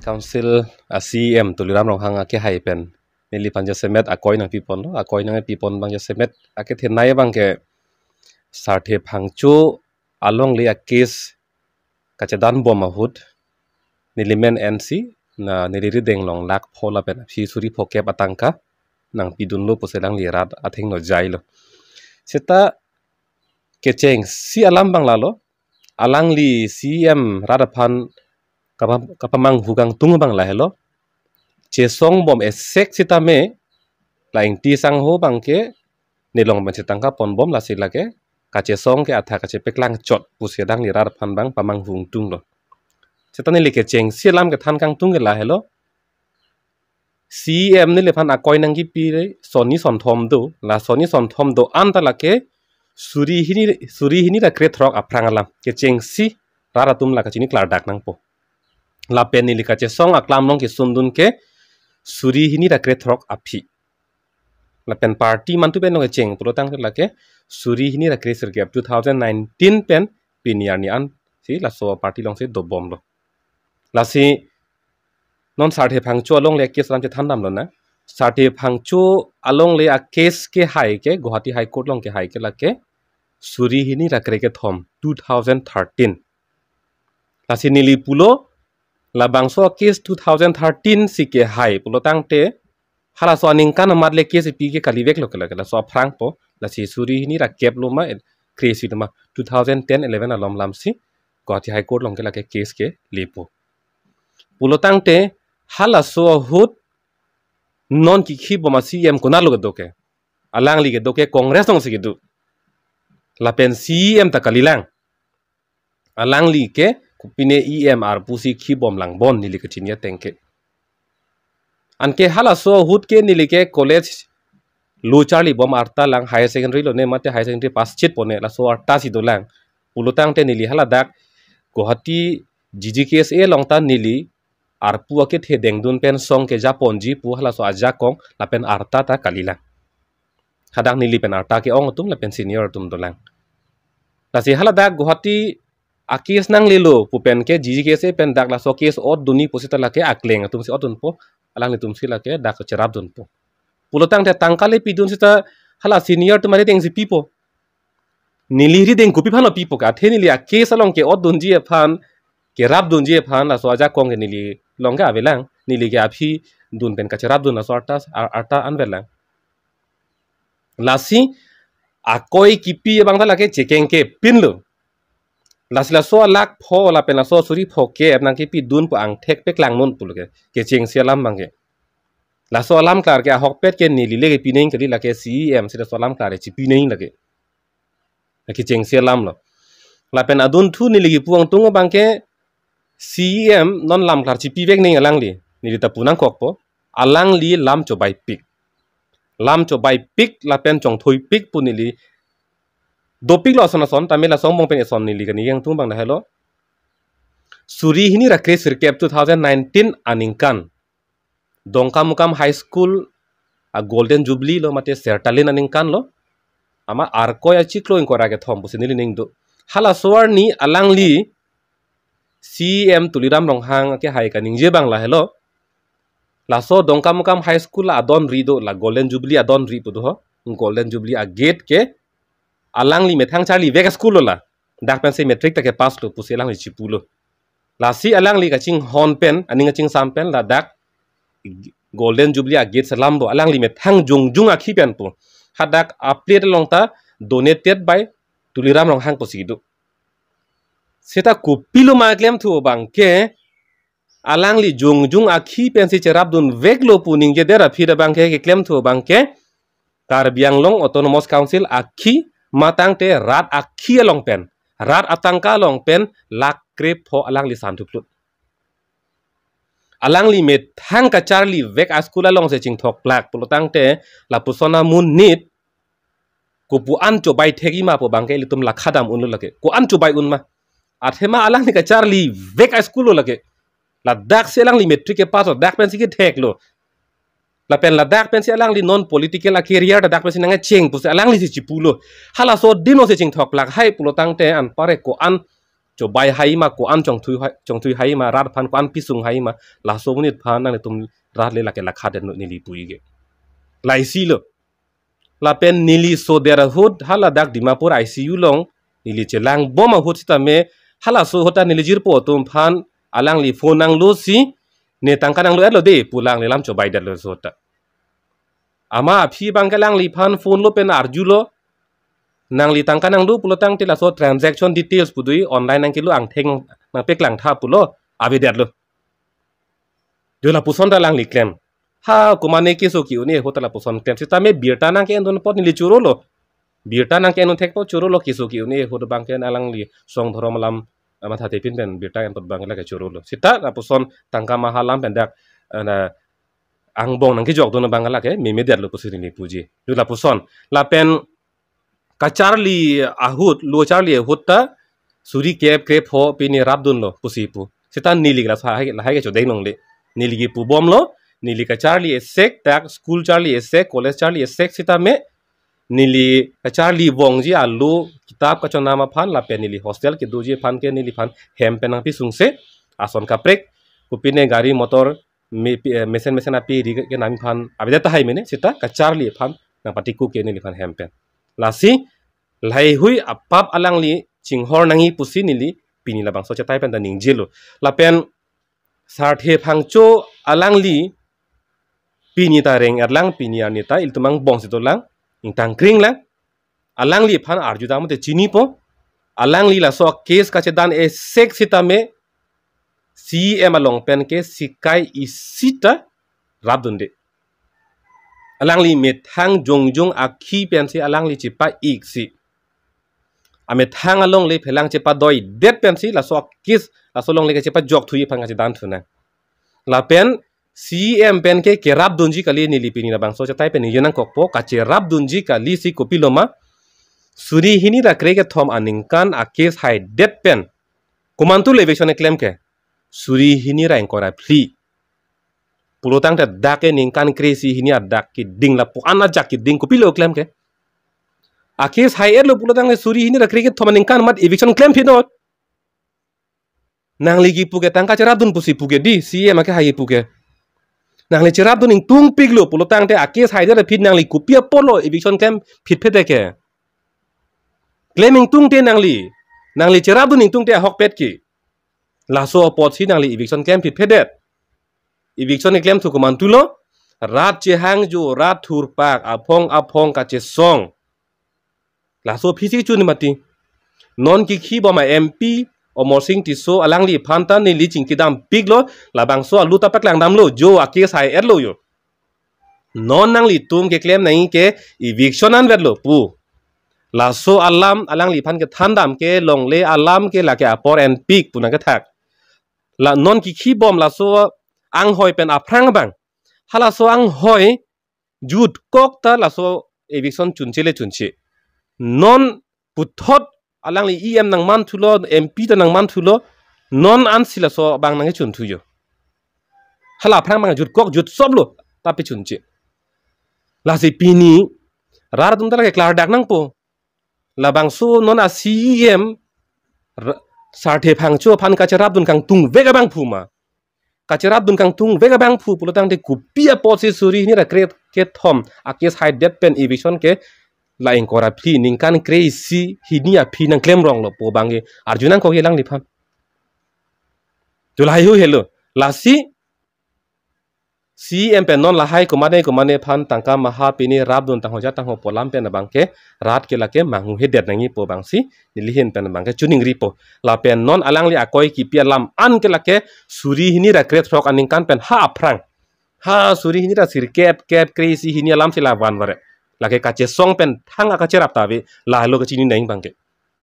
council CM tuliram rong hang ke hai pen nili panja semet akoi nang pipon lo akoi nang pipon bang ja semet ake thenai bang ke sarthe phangchu along le case kachadan bom ahut nilimen NC na niliri deng long lak phola pen si suri phoke patangka nang pidun lo poselang lirat atheng no jai lo seta kecheng si alam bang lalo alang li CM radaphan kapamang hugang tung bang la hello chesong bom esek sita me laing ti sang ho bang ke nilong ban sitangka pon bom la silake ka chesong ke atha ka chepeklang chot pusedang li radaphan bang pamang hung tung lo seta ni like cheng si alam ke than kang tung la hello CM ni le phan akoi nang gi pi re soni son thom do la soni son thom do anta la ke suri hini da kre throk aprang alam ke cheng si raratum la ka chini klar dak nang po la pen ni lika che song aklam long ke sundun ke suri hini da kre throk aphi la pen party man tu pen no cheng protang la ke suri hini da kre sir ke 2019 pen piniar ni an si la so party long se do bom lo la si non sarthe phangchu along le case ram che thandam lo na sarthe phangchu along le a case ke hai ke Guwahati High Court long ke hai ke la ke suri hini da kre ke thom 2013 la si nili pulo la bangso case 2013 si ke hai pulo tangte hala so ningkan amat le case pi ke kalivek lo kala so frank po la si suri hini ra kep lo ma crazy ma 2010 11 alom lam si Guwahati High Court long ke la ke case ke lepo pulo tangte hala so hut non ki khi boma CM kunalo doke alang li ke doke congress nong si du la pen CM ta kalilang alang li ke kupine EMR pusi khi bom lang bon nili ke chinya tengke anke hala so hut ke nili ke college lu charli bom arta lang higher secondary lo ne mate higher secondary pass chit pone la so arta si do lang pulutang te nili hala dak Guwahati GGKSA long ta nili arpu ke the dengdun pen song ke japon ji pu hala so aja kong la pen arta ta kalila hadang nili pen arta ke ong tum la pen senior tum do lang la si hala dak Guwahati akis nang lilo pupen ke GGKSA pen dak la so case od duni posita la ke akleng tum si odun po alang ni tum si la ke dak cherap dun po pulotang te tangkale pidun sita hala senior tumare deng si pipo niliri deng kupi phano pipo ka the nili a case along ke od dun ji phan ke rap dun ji phan la so aja kong ke nili longa avelang nili ke aphi dun pen ka cherap dun la so arta anvelang lasi akoi kipi bang ta la ke chekeng ke pin lo lasila so lak pho la pen la so suri pho ke apnang ke pi dun po ang thek pek lang non pul ke cheng sialam bangke la so alam klar ke hok pet ke ni li le ke pi nei ke la ke CM sida so alam klar chi pi nei la ke cheng sialam lo la pen adun thu ni li puang tung bangke CM non lam klar chi pi vek nei alang li ni ta punang kok po alang li lam cho bai pik la pen chong thui pik pu ni li dopik lo son tamela song mong pen son ni li kan yang tung bang na hello suri hini ra kre sir kep 2019 aningkan dongka mukam high school a golden jubilee lo mate sertalin aningkan lo ama arko ya chiklo in kora ke thom businili ning do hala soar ni alang li CM tuliram rong hang ke hai ka ning je bang la hello la so dongka mukam high school la adon ri do la golden jubilee adon ri pu do golden jubilee a gate ke alang li methang charli vega school la dak pen se metric ta ke pass lo pu se lang li chipulo la si alang li ka ching hon pen aning ching sam pen la dak golden jubilee a gate salam bo alang li methang jung a khi pen pu hadak update long ta donated by tuliram rong hang posidu seta ku pilu ma klem thu bang ke alang li jung a khi pen se cherap dun vek lo pu ning je dera phira bang ke klem thu bang ke Karbiang long autonomous council a khi matang te rat akhi long pen rat atangka long pen lak krep pho alang li san thuklut alang li met hang ka charli vek askula long se ching thok plak pulotang te la pusona mun nit ku pu an cho bai thegi ma po bangke li tum la khadam un lake ku an cho bai un ma athema alang ni ka charli vek askulo lake la dak se alang li metric ke pass dak pen si ke thek lo la pen la dak pen si alang li non political a career da dak pen si nanga cheng pu alang li si chipulo hala so dino se ching thok plak hai pulotang te an pare ko an จบใบให้มากูอันจงทุยให้มารัดพันกูอันพิสุงให้มาลาโซนิดพันนั่นเลยตุมรัดเลยละแกละขาดเดนนิลีปุยเกไลซีโลลาเป็นนิลีโซเดอร์ฮุดฮัลลาดักดิมาปูร์ICUลงนิลีเจลังบ่มาฮุดสิตาเมฮัลลาโซฮุดตานิลีจิรปอตุมพันอาลังลีโฟนังโลซีเนตังกันนังโลเอลโลเดปูลังเลลามจบใบเดลโลโซตาอามาพี่บังกะลังลีพันโฟนโลเป็นอาร์จูโลนางลีตังกันนางดูปุโรตังที่ละโซ transaction details ปุดุยออนไลน์นังกิโลอังเทงนางเป็กหลังท่าปุโรอาเวเดดโลเดี๋ยวละปุซอนตาลังลีเคลมฮ่ากุมานเนกิโซกิอุนี่โหตละปุซอนเคลมสิตาเมเบียร์ตานังเกนโดนปอดนิลิจูโรโลเบียร์ตานังเกนโดนเทคปอดจูโรโลกิโซกิอุนี่โหตบังเกนอาลังลีซองทรอมลัมมาทัดเตปินเป็นเบียร์ตาเกนปอดบังเกนละกจูโรโลสิตาละปุซอนตังกามาฮาลัมเป็นดักอังบงนังกิจอกโดนบังกันละแกมีเมเดดโลปุสิรินีปูจีเดี๋ยวละปุซอนละเป็นKacharli ahut lo charli ahut ta suri kep krep ho pini rabdun lo pusipu setan nili la hai ke chodai nong le nili gi pu bom lo nili kacharli esek tak school charli esek college charli esek sita me nili kacharli bongji alu kitab ka chona ma phan la pe nili hostel ke doji phan ke nili phan hem pe nang pi sungse ason ka prek kupine gari motor mesen api ri ke nami phan abida ta hai mene sita kacharli phan na patiku ke nili phan hem pe lasi lai hui apap alang li chinghor nangi pusi nili pini labang so chatai pen daning jelo lapen sarthe phangcho alang li pini ta reng erlang pini anita iltumang bong sitolang ingtang kring lang alang li phan arju damu te chini po alang li la so case ka chedan e sek sitame cm along pen ke sikai isita rabdunde alang li methang jongjong akhi pensi alang li chipa iksi ame thang along le phelang chipa doi det pensi la so kis la so long le chipa jok thui phanga chi dan thuna la pen cm pen ke kerap dunji kali ni lipini na bang so chatai pen yunang kokpo ka cherap dunji kali si kopiloma suri hini ra krege thom aningkan a case hai det pen kumantu levision claim ke suri hini ra enkora pli pulotang ta dake ningkan kresi hini adak ki ding la pu anajak ki ding kopilo claim ke a case hai er lo pulotang le suri hini ra krege thom aningkan mat eviction claim pinot nang ligi puge tangka cerap dun pusi puge di cm ke hai puge nang li cerap dun ing tung piglo pulotang te a case hai da pit nang li kupia polo eviction claim pit pete ke claiming tung te nang li cerap dun ing tung te hok pet ki la so pot si nang li eviction claim pit pete eviction claim tu kuman tulo rat che hang jo rat thur pak apong ka che song la so phisi chu ni mati non ki khi ba ma mp omor sing ti so alang li phanta ni li ching kidam piglo la bang so alu ta pak lang dam lo jo ake sai er lo yo non nang li tum ke claim nai ke eviction an ver lo pu la so alam alang li phan ke thandam ke long le alam ke la ke apor and pig puna ka thak la non ki khi bom la so ang hoi pen aprang bang hala so ang hoi jut kok ta la so eviction chunchile chunchi non puthot alang li em nang man thulo mp ta nang man thulo non an sila so bang nang chun thuyo hala aprang bang jut kok jut soblo ta pe chunchi la si pini rar dum dala ke klar dak nang po la bang so non a cem sarthe phangcho phan ka charap dun kang tung vega bang phuma kacerap dun kang tung vega bang phu pulotang de kupia posi suri ni ra kret ke thom a case high death pen eviction ke la engkora phi ningkan crazy hinia phi nang claim rong lo po bange arjunan ko helang ni pham tulai hu hello lasi cm pen non la hai ko mane phan tangka maha pini rab dun tang hoja tang ho polam pen na bangke rat ke lake mangu he det nangi po bangsi nilihin pen bangke chuning ripo la pen non alang li akoi ki pia lam an ke lake suri hini ra kret frok aning kan pen ha aprang ha suri hini ra sir kep crazy hini lam sila wan ware lake ka che song pen thang aka cherap tawe la lo ka chini nang bangke